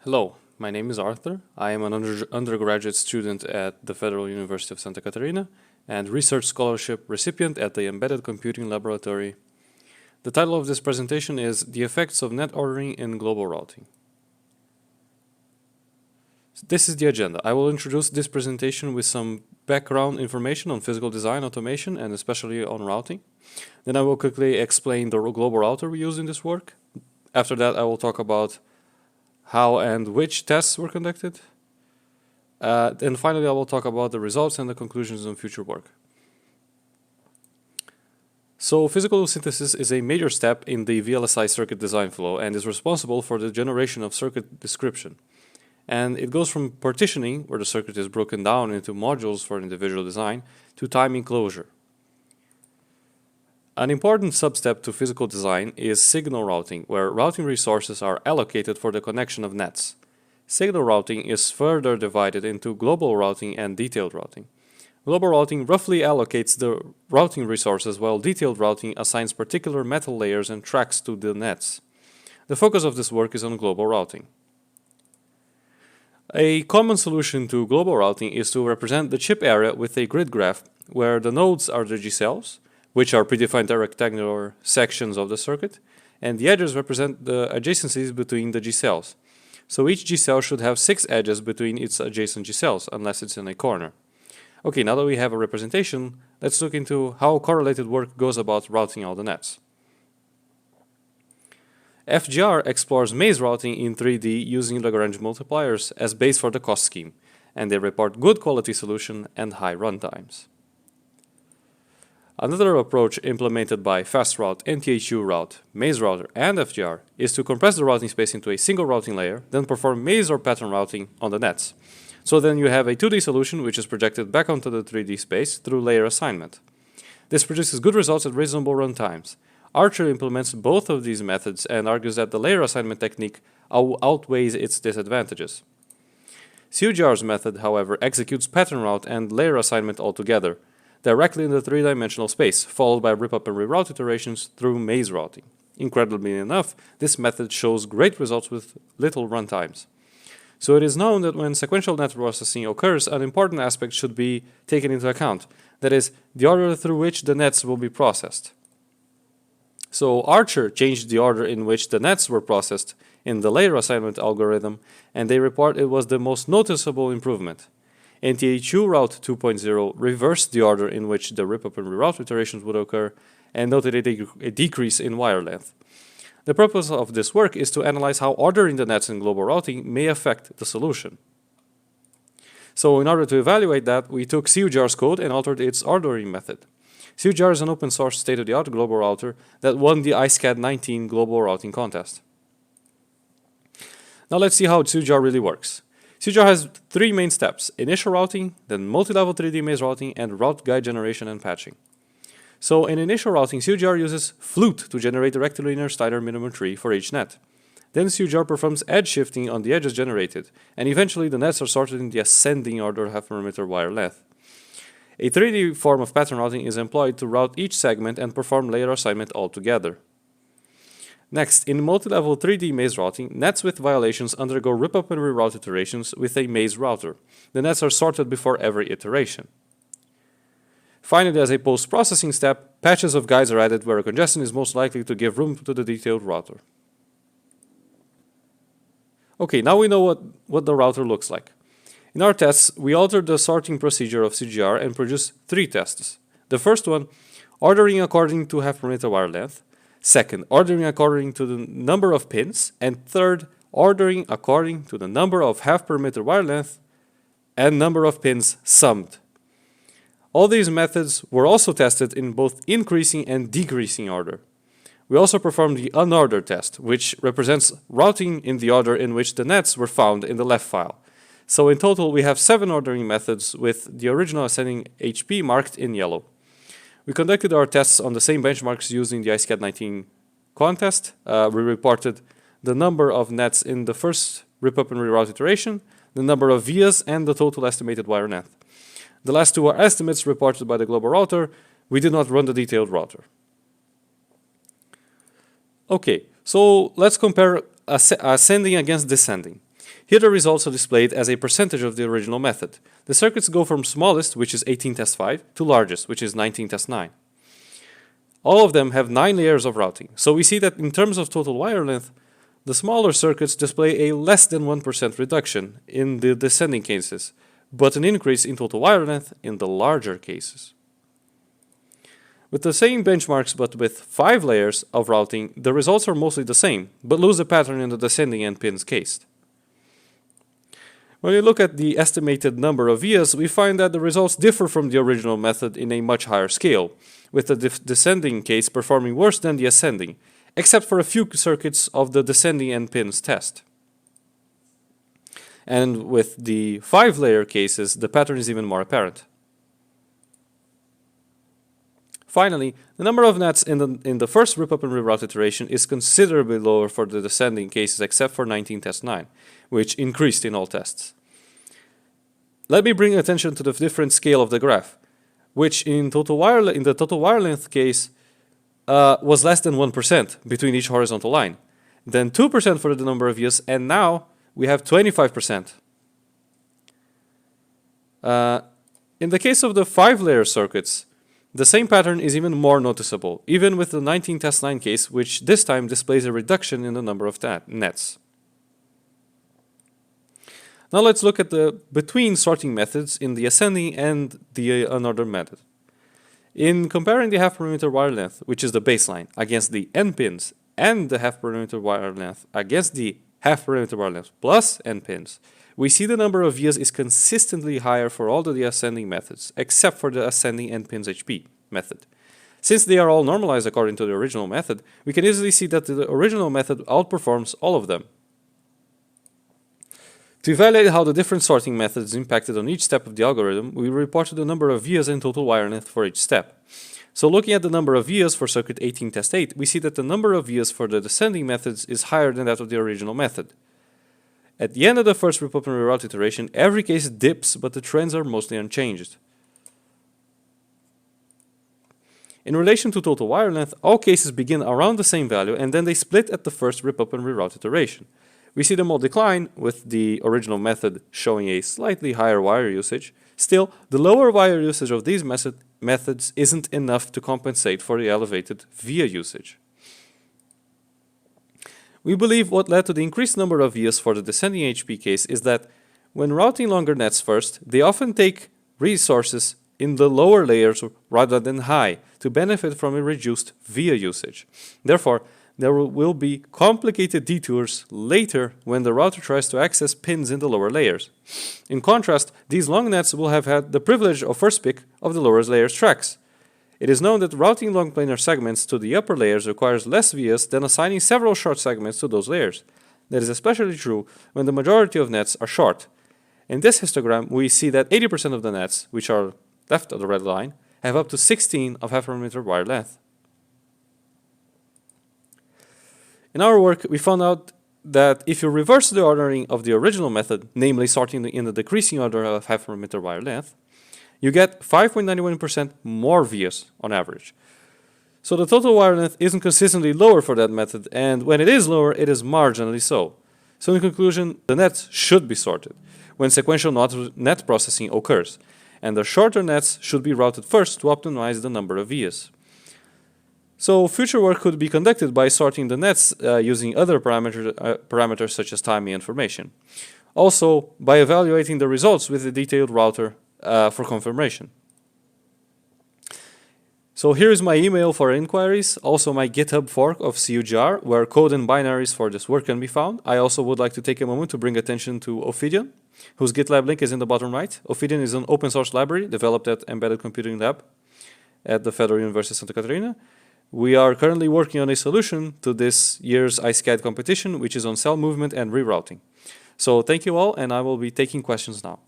Hello, my name is Arthur. I am an undergraduate student at the Federal University of Santa Catarina and research scholarship recipient at the Embedded Computing Laboratory. The title of this presentation is The Effects of Net Ordering in Global Routing. This is the agenda. I will introduce this presentation with some background information on physical design, automation, and especially on routing. Then I will quickly explain the global router we use in this work. After that, I will talk about how and which tests were conducted. And finally, I will talk about the results and the conclusions on future work. So physical synthesis is a major step in the VLSI circuit design flow and is responsible for the generation of circuit description. And it goes from partitioning, where the circuit is broken down into modules for individual design, to timing closure. An important substep to physical design is signal routing, where routing resources are allocated for the connection of nets. Signal routing is further divided into global routing and detailed routing. Global routing roughly allocates the routing resources, while detailed routing assigns particular metal layers and tracks to the nets. The focus of this work is on global routing. A common solution to global routing is to represent the chip area with a grid graph, where the nodes are the G cells, which are predefined rectangular sections of the circuit, and the edges represent the adjacencies between the G cells. So each G cell should have 6 edges between its adjacent G cells, unless it's in a corner. Okay, now that we have a representation, let's look into how correlated work goes about routing all the nets. FGR explores maze routing in 3D using Lagrange multipliers as base for the cost scheme, and they report good quality solution and high runtimes. Another approach implemented by FastRoute, NTHU Route, Maze Router, and FGR is to compress the routing space into a single routing layer, then perform maze or pattern routing on the nets. So then you have a 2D solution which is projected back onto the 3D space through layer assignment. This produces good results at reasonable runtimes. Archer implements both of these methods and argues that the layer assignment technique outweighs its disadvantages. CUGR's method, however, executes pattern route and layer assignment altogether, directly in the 3-dimensional space, followed by rip-up and reroute iterations through maze routing. Incredibly enough, this method shows great results with little runtimes. So it is known that when sequential net processing occurs, an important aspect should be taken into account, that is, the order through which the nets will be processed. So Archer changed the order in which the nets were processed in the layer assignment algorithm, and they report it was the most noticeable improvement. NTHU Route 2.0 reversed the order in which the rip-up and reroute iterations would occur and noted a decrease in wire length. The purpose of this work is to analyze how ordering the nets in global routing may affect the solution. So in order to evaluate that, we took CUGR's code and altered its ordering method. CUGR is an open source state-of-the-art global router that won the ISCAD-19 global routing contest. Now let's see how CUGR really works. CUGR has 3 main steps: initial routing, then multi-level 3D maze routing, and route guide generation and patching. So in initial routing, CUGR uses flute to generate the rectilinear Steiner minimum tree for each net. Then CUGR performs edge shifting on the edges generated, and eventually the nets are sorted in the ascending order half-millimeter wire length. A 3D form of pattern routing is employed to route each segment and perform layer assignment altogether. Next, in multi-level 3D maze routing, nets with violations undergo rip-up and reroute iterations with a maze router. The nets are sorted before every iteration. Finally, as a post-processing step, patches of guides are added where a congestion is most likely to give room to the detailed router. Okay, now we know what the router looks like. In our tests, we altered the sorting procedure of CUGR and produced 3 tests. The first one, ordering according to half-millimeter wire length. Second, ordering according to the number of pins. And third, ordering according to the number of half-millimeter wire length and number of pins summed. All these methods were also tested in both increasing and decreasing order. We also performed the unordered test, which represents routing in the order in which the nets were found in the left file. So in total, we have 7 ordering methods with the original ascending HP marked in yellow. We conducted our tests on the same benchmarks using the ISCAD-19 contest. We reported the number of nets in the first rip-up and reroute iteration, the number of vias, and the total estimated wire length. The last 2 are estimates reported by the global router. We did not run the detailed router. Okay, so let's compare ascending against descending. Here the results are displayed as a percentage of the original method. The circuits go from smallest, which is 18 test 5, to largest, which is 19 test 9. All of them have 9 layers of routing. So we see that in terms of total wire length, the smaller circuits display a less than 1% reduction in the descending cases, but an increase in total wire length in the larger cases. With the same benchmarks but with 5 layers of routing, the results are mostly the same, but lose the pattern in the descending end pins cased. When we look at the estimated number of vias, we find that the results differ from the original method in a much higher scale, with the descending case performing worse than the ascending, except for a few circuits of the descending end pins test. And with the 5-layer cases, the pattern is even more apparent. Finally, the number of nets in the first rip-up and reroute iteration is considerably lower for the descending cases except for 19 test 9, which increased in all tests. Let me bring attention to the different scale of the graph, which in the total wire length case was less than 1% between each horizontal line, then 2% for the number of vias, and now we have 25%. In the case of the 5-layer circuits, the same pattern is even more noticeable, even with the 19 test 9 case, which this time displays a reduction in the number of nets. Now let's look at the between sorting methods in the ascending and the unordered method. In comparing the half parameter wire length, which is the baseline, against the end pins, and the half parameter wire length against the half parameter wire length plus end pins, we see the number of vias is consistently higher for all the ascending methods, except for the ascending end pins HP method. Since they are all normalized according to the original method, we can easily see that the original method outperforms all of them. To evaluate how the different sorting methods impacted on each step of the algorithm, we reported the number of vias and total wire length for each step. So looking at the number of vias for circuit 18 test 8, we see that the number of vias for the descending methods is higher than that of the original method. At the end of the first rip-up and reroute iteration, every case dips, but the trends are mostly unchanged. In relation to total wire length, all cases begin around the same value and then they split at the first rip-up and reroute iteration. We see them all decline, with the original method showing a slightly higher wire usage. Still, the lower wire usage of these methods isn't enough to compensate for the elevated via usage. We believe what led to the increased number of vias for the descending HP case is that when routing longer nets first, they often take resources in the lower layers rather than high to benefit from a reduced via usage. Therefore, there will be complicated detours later when the router tries to access pins in the lower layers. In contrast, these long nets will have had the privilege of first pick of the lower layers tracks. It is known that routing long planar segments to the upper layers requires less vias than assigning several short segments to those layers. That is especially true when the majority of nets are short. In this histogram, we see that 80% of the nets, which are left of the red line, have up to 16 of half parameter wire length. In our work, we found out that if you reverse the ordering of the original method, namely sorting in the decreasing order of half parameter wire length, you get 5.91% more vias on average. So the total wire length isn't consistently lower for that method, and when it is lower, it is marginally so. So in conclusion, the nets should be sorted when sequential net processing occurs, and the shorter nets should be routed first to optimize the number of vias. So future work could be conducted by sorting the nets using other parameters such as timing information. Also, by evaluating the results with a detailed router for confirmation. So here is my email for inquiries, also my GitHub fork of CUGR, where code and binaries for this work can be found. I also would like to take a moment to bring attention to Ophidian, whose GitLab link is in the bottom right. Ophidian is an open source library developed at Embedded Computing Lab at the Federal University of Santa Catarina. We are currently working on a solution to this year's IceCAD competition, which is on cell movement and rerouting. So thank you all, and I will be taking questions now.